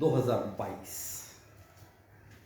2022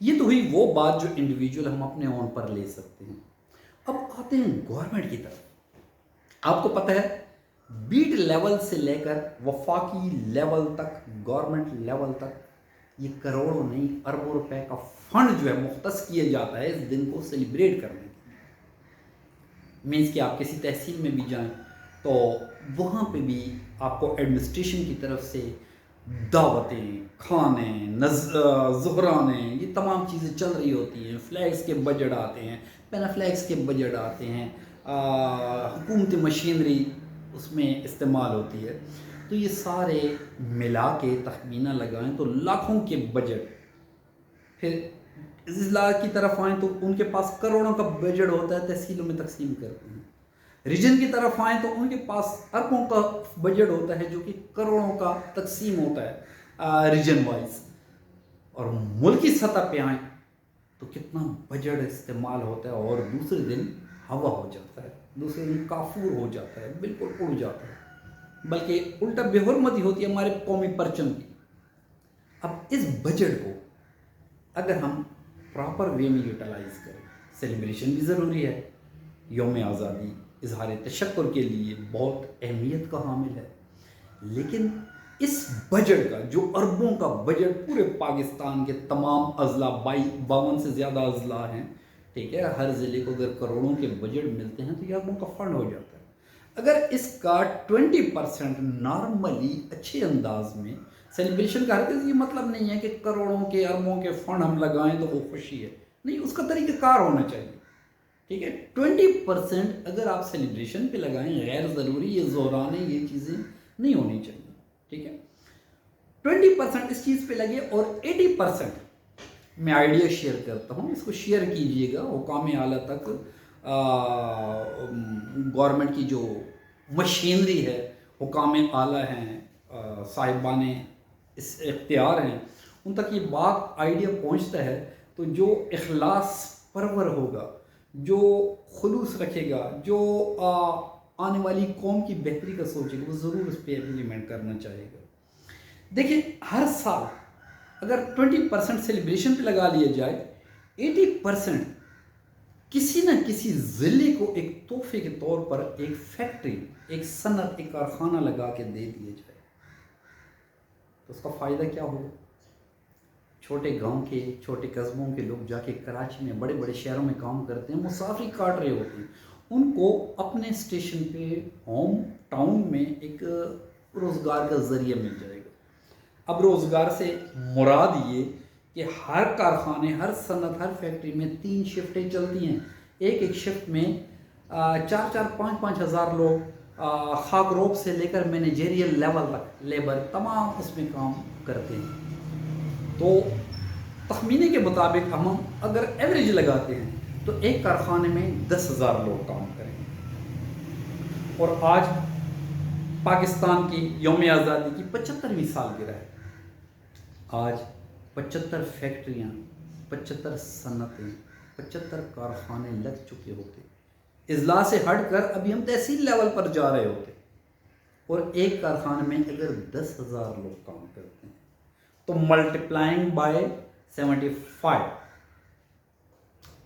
یہ تو ہوئی وہ بات جو انڈیویجول ہم اپنے اون پر لے سکتے ہیں. اب آتے ہیں گورنمنٹ کی طرف. آپ کو پتہ ہے بیٹ لیول سے لے کر وفاقی لیول تک، گورنمنٹ لیول تک، یہ کروڑوں نہیں اربوں روپے کا فنڈ جو ہے مختص کیا جاتا ہے اس دن کو سیلیبریٹ کرنے کے لیے. مینس کہ آپ کسی تحصیل میں بھی جائیں تو وہاں پہ بھی آپ کو ایڈمنسٹریشن کی طرف سے دعوتیں، کھانے، ظہرانے، یہ تمام چیزیں چل رہی ہوتی ہیں. فلیگس کے بجٹ آتے ہیں، پینا فلیگس کے بجٹ آتے ہیں، حکومتی مشینری اس میں استعمال ہوتی ہے. تو یہ سارے ملا کے تخمینہ لگائیں تو لاکھوں کے بجٹ. پھر اضلاع کی طرف آئیں تو ان کے پاس کروڑوں کا بجٹ ہوتا ہے، تحصیلوں میں تقسیم کرتے ہیں. ریجن کی طرف آئیں تو ان کے پاس اربوں کا بجٹ ہوتا ہے جو کہ کروڑوں کا تقسیم ہوتا ہے ریجن وائز. اور ملکی سطح پہ آئیں تو کتنا بجٹ استعمال ہوتا ہے اور دوسرے دن ہوا ہو جاتا ہے، دوسرے دن کافور ہو جاتا ہے، بالکل اڑ جاتا ہے، بلکہ الٹا بے حرمتی ہوتی ہے ہمارے قومی پرچم کی. اب اس بجٹ کو اگر ہم پراپر وے میں یوٹیلائز کریں، سیلیبریشن بھی ضروری ہے. یوم آزادی اظہار تشکر کے لیے بہت اہمیت کا حامل ہے، لیکن اس بجٹ کا جو اربوں کا بجٹ پورے پاکستان کے تمام اضلاع 52 سے زیادہ اضلاع ہیں، ٹھیک ہے، ہر ضلع کو اگر کروڑوں کے بجٹ ملتے ہیں تو یہ اربوں کا فنڈ ہو جاتا ہے. اگر اس کا 20% نارملی اچھے انداز میں سیلیبریشن کا ہرگز یہ مطلب نہیں ہے کہ کروڑوں کے اربوں کے فنڈ ہم لگائیں تو وہ خوشی ہے، نہیں، اس کا طریقہ کار ہونا چاہیے. ٹھیک ہے، 20% اگر آپ سیلیبریشن پہ لگائیں، غیر ضروری یہ زہرانے یہ چیزیں نہیں ہونی چاہیے. ٹھیک ہے، 20% اس چیز پہ لگے اور 80% میں آئیڈیا شیئر کرتا ہوں، اس کو شیئر کیجئے گا حکام اعلیٰ تک. گورنمنٹ کی جو مشینری ہے، حکام اعلیٰ ہیں، صاحبان اس اختیار ہیں، ان تک یہ بات آئیڈیا پہنچتا ہے تو جو اخلاص پرور ہوگا، جو خلوص رکھے گا، جو آنے والی قوم کی بہتری کا سوچے گا، وہ ضرور اس پہ امپلیمنٹ کرنا چاہے گا. دیکھیں، ہر سال اگر 20% سیلیبریشن پہ لگا لیا جائے، 80% کسی نہ کسی ضلع کو ایک تحفے کے طور پر ایک فیکٹری، ایک صنعت، ایک کارخانہ لگا کے دے دیا جائے تو اس کا فائدہ کیا ہوگا؟ چھوٹے گاؤں کے، چھوٹے قصبوں کے لوگ جا کے کراچی میں، بڑے بڑے شہروں میں کام کرتے ہیں، مسافری کاٹ رہے ہوتے ہیں، ان کو اپنے اسٹیشن پہ، ہوم ٹاؤن میں ایک روزگار کا ذریعہ مل جائے گا. اب روزگار سے مراد یہ کہ ہر کارخانے، ہر صنعت، ہر فیکٹری میں 3 شفٹیں چلتی ہیں. ایک شفٹ میں 4-5 ہزار لوگ خاک روب سے لے کر مینیجریل لیول تک لیبر تمام اس میں کام کرتے ہیں. تو تخمینے کے مطابق ہم اگر ایوریج لگاتے ہیں تو ایک کارخانے میں 10,000 لوگ کام کریں گے. اور آج پاکستان کی یوم آزادی کی 75ویں سالگرہ ہے. آج 75 فیکٹریاں، 75 صنعتیں، 75 کارخانے لگ چکے ہوتے. اضلاع سے ہٹ کر ابھی ہم تحصیل لیول پر جا رہے ہوتے، اور ایک کارخانے میں اگر 10,000 لوگ کام کرتے ہیں تو ملٹیپلائنگ بائی 75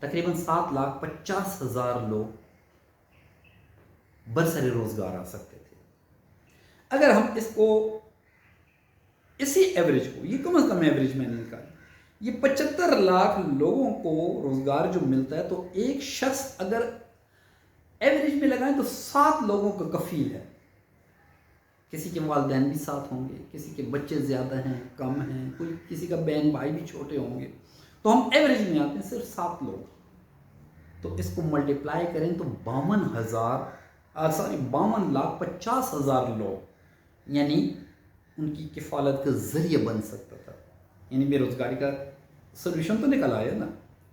تقریباً 7,50,000 لوگ برسر روزگار آ سکتے تھے. اگر ہم اس کو، اسی ایوریج کو، یہ کم از کم ایوریج میں نے نکالی، یہ 75 لاکھ لوگوں کو روزگار جو ملتا ہے تو ایک شخص اگر ایوریج میں لگائیں تو 7 لوگوں کا کفیل ہے. کسی کے والدین بھی ساتھ ہوں گے، کسی کے بچے زیادہ ہیں، کم ہیں، کوئی کسی کا بہن بھائی بھی چھوٹے ہوں گے، تو ہم ایوریج میں آتے ہیں صرف 7 لوگ. تو اس کو ملٹیپلائی کریں تو 52,50,000 لوگ، یعنی ان کی کفالت کا ذریعہ بن سکتا تھا. یعنی بے روزگاری کا سلوشن تو نکل آیا نا،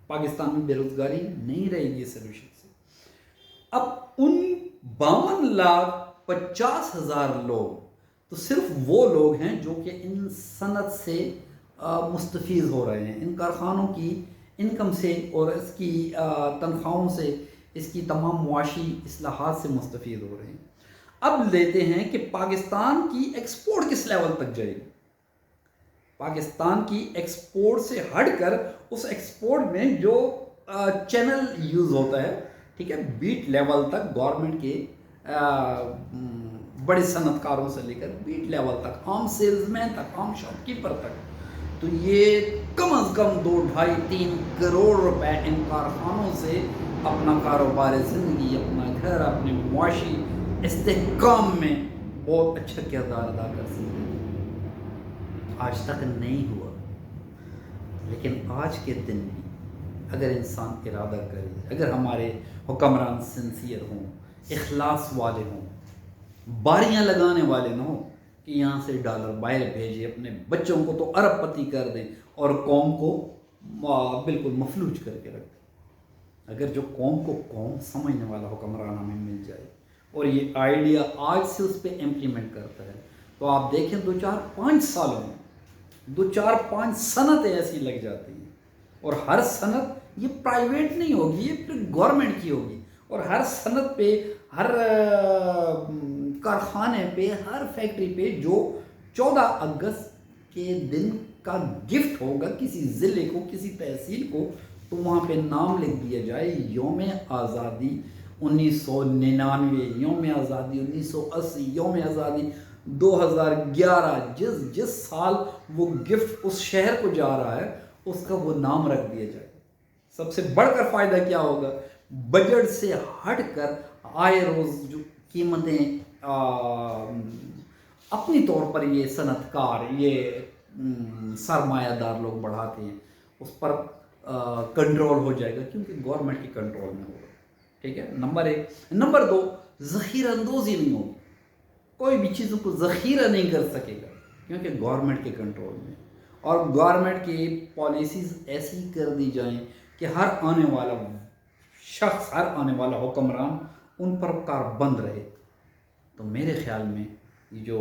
پاکستان میں بے روزگاری نہیں رہے گی سلوشن سے. اب ان 52,50,000 لوگ تو صرف وہ لوگ ہیں جو کہ ان صنعت سے مستفید ہو رہے ہیں، ان کارخانوں کی انکم سے اور اس کی تنخواہوں سے، اس کی تمام معاشی اصلاحات سے مستفید ہو رہے ہیں. اب لیتے ہیں کہ پاکستان کی ایکسپورٹ کس لیول تک جائے گی. پاکستان کی ایکسپورٹ سے ہٹ کر اس ایکسپورٹ میں جو چینل یوز ہوتا ہے، ٹھیک ہے، بیٹ لیول تک گورنمنٹ کے بڑے صنعت کاروں سے لے کر بیٹ لیول تک، عام سیلز مین تک، عام شاپ کیپر تک، تو یہ کم از کم 2-2.5-3 کروڑ روپے ان کارخانوں سے اپنا کاروبار زندگی، اپنا گھر، اپنے معاشی استحکام میں بہت اچھا کردار ادا کر سکتے ہیں۔ آج تک نہیں ہوا، لیکن آج کے دن بھی اگر انسان ارادہ کرے، اگر ہمارے حکمران سنسیئر ہوں، اخلاص والے ہوں، باریاں لگانے والے نہ ہوں کہ یہاں سے ڈالر باہر بھیجے، اپنے بچوں کو تو ارب پتی کر دیں اور قوم کو بالکل مفلوج کر کے رکھ دیں۔ اگر جو قوم کو قوم سمجھنے والا حکمران ہمیں مل جائے اور یہ آئیڈیا آج سے اس پہ امپلیمنٹ کرتا ہے، تو آپ دیکھیں 2-4-5 سالوں میں 2-4-5 صنعتیں ایسی لگ جاتی ہیں، اور ہر صنعت یہ پرائیویٹ نہیں ہوگی، یہ پھر گورنمنٹ کی ہوگی، اور ہر صنعت پہ، ہر کارخانے پہ، ہر فیکٹری پہ جو 14 اگست کے دن کا گفٹ ہوگا کسی ضلع کو، کسی تحصیل کو، تو وہاں پہ نام لکھ دیا جائے یوم آزادی 1999، یوم آزادی 1980، یوم آزادی 2011، جس سال وہ گفٹ اس شہر کو جا رہا ہے اس کا وہ نام رکھ دیا جائے۔ سب سے بڑھ کر فائدہ کیا ہوگا؟ بجٹ سے ہٹ کر آئے روز جو قیمتیں اپنی طور پر یہ صنعت کار، یہ سرمایہ دار لوگ بڑھاتے ہیں، اس پر کنٹرول ہو جائے گا، کیونکہ گورنمنٹ کی کنٹرول میں ہوگا، ٹھیک ہے، نمبر 1۔ نمبر 2، ذخیرہ اندوزی نہیں ہوگی، کوئی بھی چیزوں کو ذخیرہ نہیں کر سکے گا، کیونکہ گورنمنٹ کے کنٹرول میں، اور گورنمنٹ کی پالیسیز ایسی کر دی جائیں کہ ہر آنے والا شخص، ہر آنے والا حکمران ان پر کاربند رہے۔ تو میرے خیال میں یہ جو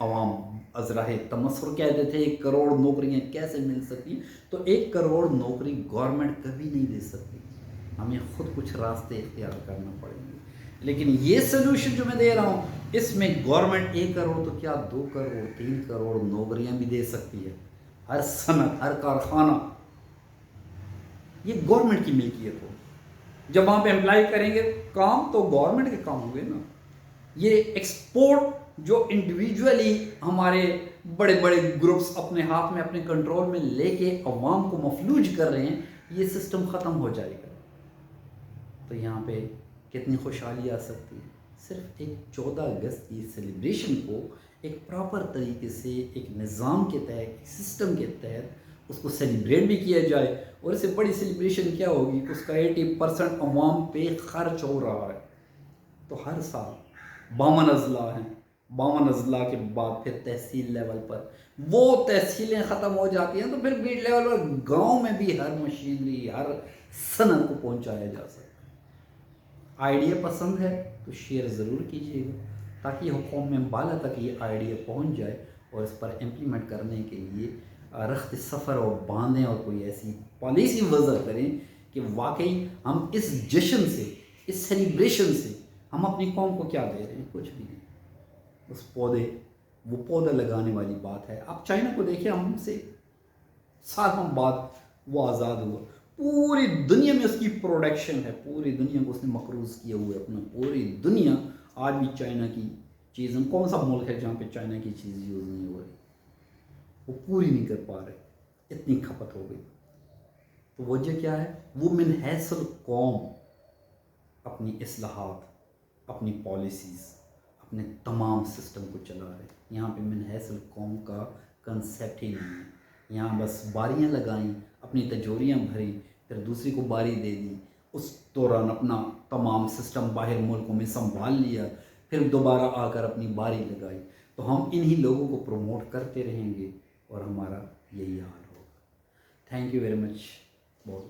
عوام ازراہ تمسخر کہتے تھے 1 کروڑ نوکریاں کیسے مل سکتی، تو 1 کروڑ نوکری گورنمنٹ کبھی نہیں دے سکتی، ہمیں خود کچھ راستے اختیار کرنا پڑیں گے۔ لیکن یہ سلوشن جو میں دے رہا ہوں، اس میں گورنمنٹ 1 کروڑ تو کیا 2 کروڑ 3 کروڑ نوکریاں بھی دے سکتی ہے۔ ہر صنعت، ہر کارخانہ یہ گورنمنٹ کی ملکیت ہو، جب وہاں پہ امپلائی کریں گے کام تو گورنمنٹ کے کام ہوں گے نا۔ یہ ایکسپورٹ جو انڈیویجولی ہمارے بڑے بڑے گروپس اپنے ہاتھ میں، اپنے کنٹرول میں لے کے عوام کو مفلوج کر رہے ہیں، یہ سسٹم ختم ہو جائے گا۔ تو یہاں پہ کتنی خوشحالی آ سکتی ہے، صرف ایک 14 اگست کی سیلیبریشن کو ایک پراپر طریقے سے، ایک نظام کے تحت، ایک سسٹم کے تحت اس کو سیلیبریٹ بھی کیا جائے، اور اس سے بڑی سیلیبریشن کیا ہوگی کہ اس کا 80% عوام پہ خرچ ہو رہا ہے۔ تو ہر سال 52 اضلاع ہیں، 52 اضلاع کے بعد پھر تحصیل لیول پر وہ تحصیلیں ختم ہو جاتی ہیں، تو پھر بیٹ لیول پر گاؤں میں بھی ہر مشینری، ہر صنعت کو پہنچایا جا سکتا ہے۔ آئیڈیا پسند ہے تو شیئر ضرور کیجیے گا، تاکہ حکومت میں بالا تک یہ آئیڈیا پہنچ جائے، اور اس پر امپلیمنٹ کرنے کے لیے رخت سفر اور باندھیں، اور کوئی ایسی پالیسی وضع کریں کہ واقعی ہم اس جشن سے، اس سیلیبریشن سے ہم اپنی قوم کو کیا دے رہے ہیں؟ کچھ بھی نہیں۔ اس وہ پودا لگانے والی بات ہے۔ آپ چائنا کو دیکھیں، ہم سے سالوں بعد وہ آزاد ہوا، پوری دنیا میں اس کی پروڈکشن ہے، پوری دنیا کو اس نے مقروض کیا ہوا ہے اپنا، پوری دنیا آج بھی چائنا کی چیزیں، کون سا ملک ہے جہاں پہ چائنا کی چیز یوز نہیں ہو رہی؟ وہ پوری نہیں کر پا رہے، اتنی کھپت ہو گئی۔ تو وجہ کیا ہے؟ وہ من حیث القوم اپنی اصلاحات، اپنی پالیسیز، اپنے تمام سسٹم کو چلا رہے۔ یہاں پہ من حیث القوم کا کنسیپٹ ہی نہیں ہے۔ یہاں بس باریاں لگائیں، اپنی تجوریاں بھریں، پھر دوسری کو باری دے دی، اس دوران اپنا تمام سسٹم باہر ملکوں میں سنبھال لیا، پھر دوبارہ آ کر اپنی باری لگائی۔ تو ہم انہی لوگوں کو پروموٹ کرتے رہیں گے، اور ہمارا یہی حال ہوگا۔ Thank you very much. بہت